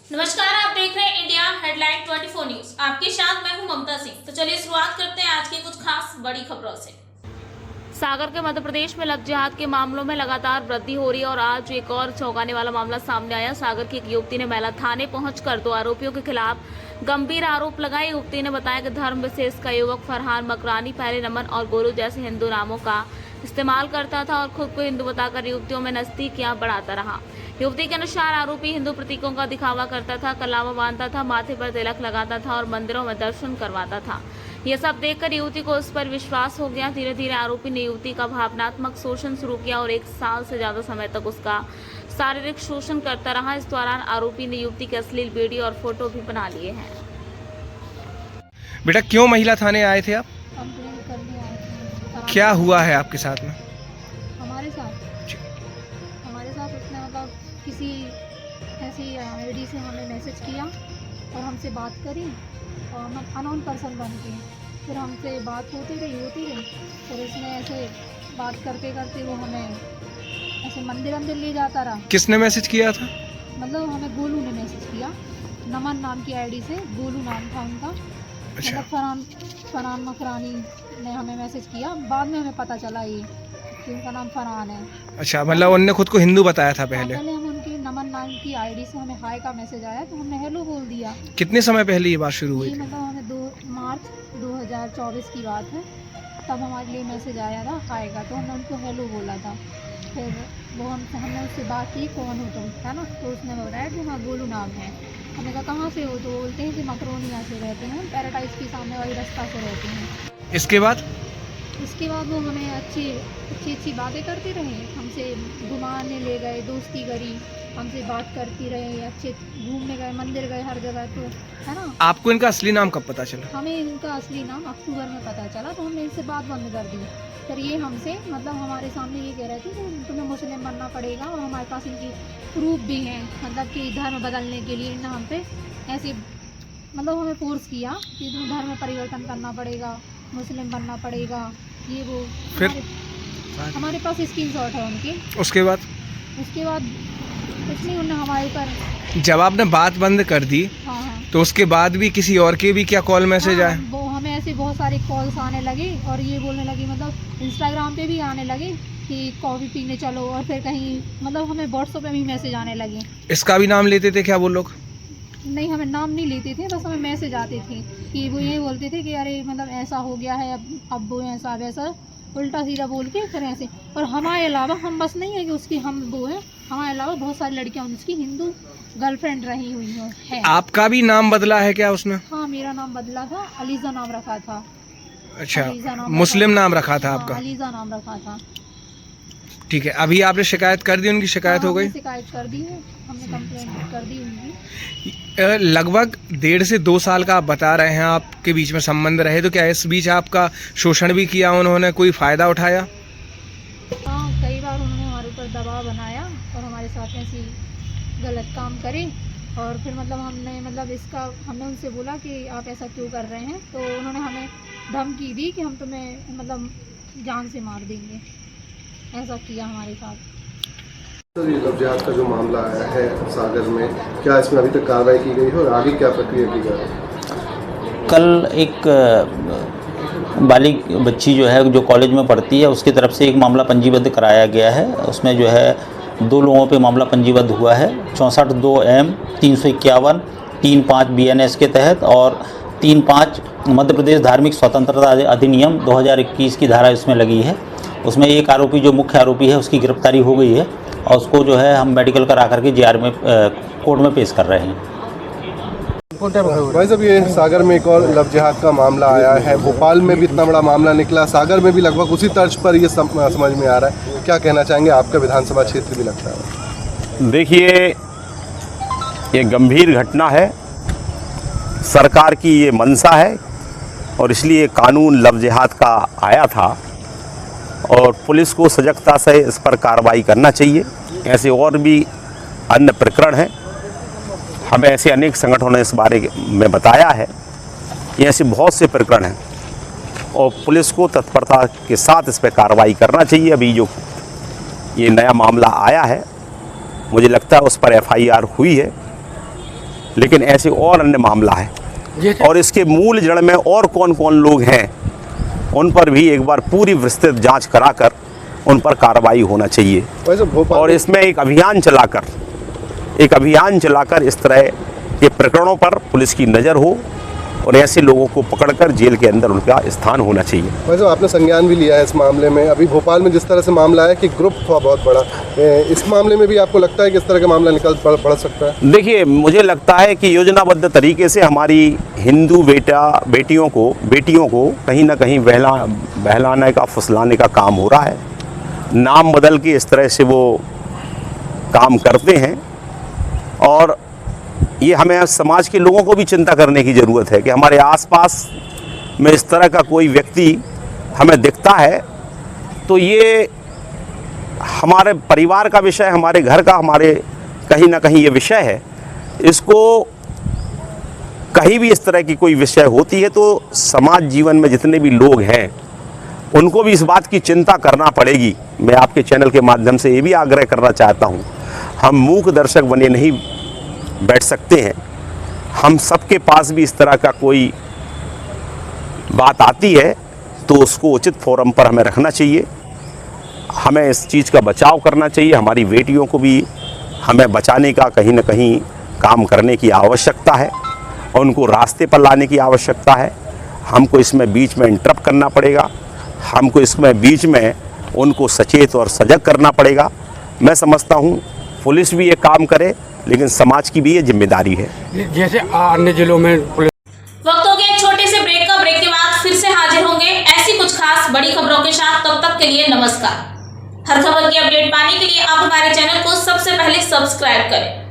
नमस्कार, आप देख रहे हैं इंडिया हेडलाइन 24 न्यूज। आपके साथ मैं हूं ममता सिंह। तो चलिए शुरुआत करते हैं आज की कुछ खास बड़ी खबरों से। सागर के मध्य प्रदेश में लव जिहाद के मामलों में लगातार वृद्धि हो रही है और आज एक और चौंकाने वाला मामला सामने आया। सागर की एक युवती ने महिला थाने पहुंचकर 2 आरोपियों के खिलाफ गंभीर आरोप लगाए। युवती ने बताया कि धर्म विशेष का युवक फरहान मकरानी पहले नमन और गोलू जैसे हिंदू नामों का इस्तेमाल करता था और खुद को हिंदू बताकर युवतियों में नजदीकियां बढ़ाता रहा। युवती के अनुसार आरोपी हिंदू प्रतीकों का दिखावा करता था, कलावा बांधता था, माथे पर तिलक लगाता था और मंदिरों में दर्शन करवाता था। यह सब देखकर युवती को उस पर विश्वास हो गया। धीरे धीरे आरोपी ने युवती का भावनात्मक शोषण शुरू किया और 1 साल से ज्यादा समय तक उसका शारीरिक शोषण करता रहा। इस दौरान आरोपी ने युवती के अश्लील वीडियो और फोटो भी बना लिए हैं। बेटा, क्यों महिला थाने आए थे आप? कंप्लेंट करने आए थे। क्या हुआ है आपके साथ में? हमारे साथ उसने मतलब किसी ऐसी आईडी से हमें मैसेज किया और हमसे बात करी और हम अननोन पर्सन बन के फिर हमसे बात होती रही फिर इसने ऐसे बात करते करते वो हमें ऐसे मंदिर ले जाता रहा। किसने मैसेज किया था? मतलब हमें गोलू ने मैसेज किया, नमन नाम की आईडी से, गोलू नाम था उनका। अच्छा। मतलब फरहान मकरानी ने हमें मैसेज किया, बाद में हमें पता चला ये कि उनका नाम फरहान है। अच्छा, मतलब उनने खुद को हिंदू बताया था पहले? पहले हम उनकी नमन नाम की आईडी से हमें हाय का मैसेज आया तो हमने हेलो बोल दिया। कितने समय पहले ये बात शुरू हुई ये थी? मतलब हमें 2 मार्च 2024 की बात है, तब हमारे लिए मैसेज आया था हाय का, तो हमने उनको हेलो बोला था। फिर वो हमने उससे बात की, कौन हो तुम, है ना? तो उसने बताया कि हाँ गोलू नाम है। हमने कहा कहाँ से हो? तो बोलते हैं कि मकरोनिया से रहते हैं, पैराडाइज की सामने वाली रास्ता से रहते हैं। इसके बाद वो हमें अच्छी बातें करते रहे, हमसे घुमाने ले गए, दोस्ती करी, हमसे बात करती रहे, अच्छे घूमने गए, मंदिर गए, हर जगह, तो है ना। आपको इनका असली नाम कब पता चला? हमें इनका असली नाम अक्टूबर में पता चला, तो हमने इनसे बात बंद कर दी। फिर ये हमसे मतलब हमारे सामने ये कह रहे थे कि तुम्हें मुस्लिम बनना पड़ेगा और हमारे पास इनकी प्रूफ भी हैं, मतलब कि धर्म बदलने के लिए इन्होंने हम पे ऐसे मतलब हमें फोर्स किया कि तुम्हें धर्म में परिवर्तन करना पड़ेगा, मुस्लिम बनना पड़ेगा, ये वो। फिर हमारे पास स्क्रीनशॉट है उनके। उसके बाद कुछ नहीं, उन्होंने हमारे ऊपर जब आपने बात बंद कर दी, हाँ, तो उसके बाद भी किसी और के भी क्या कॉल मैसेज आए? वो हमें ऐसे बहुत सारे कॉल्स आने लगे और ये बोलने लगी, मतलब इंस्टाग्राम पे भी आने लगे कि कॉफ़ी पीने चलो, और फिर कहीं मतलब हमें व्हाट्सएप पे भी मैसेज आने लगे। इसका भी नाम लेते थे क्या वो लोग? नहीं, हमें नाम नहीं लेते थे, बस हमें मैसेज आते थे कि वो ये बोलते थे कि अरे मतलब ऐसा हो गया है, अब वो ऐसा वैसा उल्टा सीधा बोल के फिर ऐसे। और हमारे अलावा हम बस नहीं है कि उसकी हम वो है, हमारे अलावा बहुत सारी लड़कियां उसकी हिंदू गर्लफ्रेंड रही हुई है। आपका भी नाम बदला है क्या उसने? हाँ, मेरा नाम बदला था, अलीज़ा नाम रखा था। अच्छा, मुस्लिम नाम रखा था आपका? अलीज़ा नाम रखा था। ठीक है, अभी आपने शिकायत कर दी? उनकी शिकायत हो गई? शिकायत कर दी है, हमने कंप्लेंट कर दी उनकी। लगभग 1.5 से 2 साल का आप बता रहे हैं आपके बीच में संबंध रहे, तो क्या इस बीच आपका शोषण भी किया उन्होंने? कोई फ़ायदा उठाया? हाँ, कई बार उन्होंने हमारे ऊपर दबाव बनाया और हमारे साथ ऐसी गलत काम करे, और फिर मतलब हमने उनसे बोला कि आप ऐसा क्यों कर रहे हैं, तो उन्होंने हमें धमकी दी कि हम तुम्हें मतलब जान से मार देंगे, ऐसा किया हमारे साथ। सर, ये लव जिहाद का जो मामला आया है सागर में, क्या इसमें अभी तक कार्रवाई की गई है और आगे क्या प्रक्रिया की जा रही है? कल एक बालिग बच्ची जो है, जो कॉलेज में पढ़ती है, उसकी तरफ से एक मामला पंजीबद्ध कराया गया है। उसमें जो है 2 लोगों पे मामला पंजीबद्ध हुआ है, 64(2)M 351 35 BNS के तहत और 35 मध्य प्रदेश धार्मिक स्वतंत्रता अधिनियम 2021 की धारा इसमें लगी है। उसमें एक आरोपी जो मुख्य आरोपी है उसकी गिरफ्तारी हो गई है और उसको जो है हम मेडिकल करा करके JR में कोर्ट में पेश कर रहे हैं। भाई साहब, ये सागर में एक और लव जिहाद का मामला आया है, भोपाल में भी इतना बड़ा मामला निकला, सागर में भी लगभग उसी तर्ज पर ये समझ में आ रहा है, क्या कहना चाहेंगे? आपका विधानसभा क्षेत्र भी लगता है। देखिए, ये गंभीर घटना है, सरकार की ये मंशा है और इसलिए कानून लव जिहाद का आया था और पुलिस को सजगता से इस पर कार्रवाई करना चाहिए। ऐसे और भी अन्य प्रकरण हैं, हमें ऐसे अनेक संगठनों ने इस बारे में बताया है। ये ऐसे बहुत से प्रकरण हैं और पुलिस को तत्परता के साथ इस पर कार्रवाई करना चाहिए। अभी जो ये नया मामला आया है, मुझे लगता है उस पर FIR हुई है लेकिन ऐसे और अन्य मामला है और इसके मूल जड़ में और कौन कौन लोग हैं उन पर भी एक बार पूरी विस्तृत जांच कराकर उन पर कार्रवाई होना चाहिए। वैसे भोपाल और इसमें एक अभियान चलाकर इस तरह के प्रकरणों पर पुलिस की नज़र हो और ऐसे लोगों को पकड़कर जेल के अंदर उनका स्थान होना चाहिए। वैसे आपने संज्ञान भी लिया है इस मामले में। अभी भोपाल में जिस तरह से मामला है कि ग्रुप था बहुत बड़ा, इस मामले में भी आपको लगता है कि इस तरह का मामला निकल पड़ सकता है? देखिए, मुझे लगता है कि योजनाबद्ध तरीके से हमारी हिंदू बेटियों को कहीं ना कहीं बहलाने का फुसलाने का काम हो रहा है। नाम बदल के इस तरह से वो काम करते हैं और ये हमें समाज के लोगों को भी चिंता करने की ज़रूरत है कि हमारे आसपास में इस तरह का कोई व्यक्ति हमें दिखता है तो ये हमारे परिवार का विषय, हमारे घर का, हमारे कहीं ना कहीं ये विषय है। इसको कहीं भी इस तरह की कोई विषय होती है तो समाज जीवन में जितने भी लोग हैं उनको भी इस बात की चिंता करना पड़ेगी। मैं आपके चैनल के माध्यम से ये भी आग्रह करना चाहता हूँ, हम मूक दर्शक बने नहीं बैठ सकते हैं। हम सबके पास भी इस तरह का कोई बात आती है तो उसको उचित फोरम पर हमें रखना चाहिए। हमें इस चीज़ का बचाव करना चाहिए। हमारी बेटियों को भी हमें बचाने का कहीं ना कहीं काम करने की आवश्यकता है और उनको रास्ते पर लाने की आवश्यकता है। हमको इसमें बीच में इंटरप्ट करना पड़ेगा, हमको इसमें बीच में उनको सचेत और सजग करना पड़ेगा। मैं समझता हूँ पुलिस भी ये काम करे लेकिन समाज की भी ये जिम्मेदारी है। जैसे अन्य जिलों में वक्त हो गया एक छोटे से ब्रेक का। ब्रेक के बाद फिर से हाजिर होंगे ऐसी कुछ खास बड़ी खबरों के साथ। तब तक के लिए नमस्कार। हर खबर की अपडेट पाने के लिए आप हमारे चैनल को सबसे पहले सब्सक्राइब करें।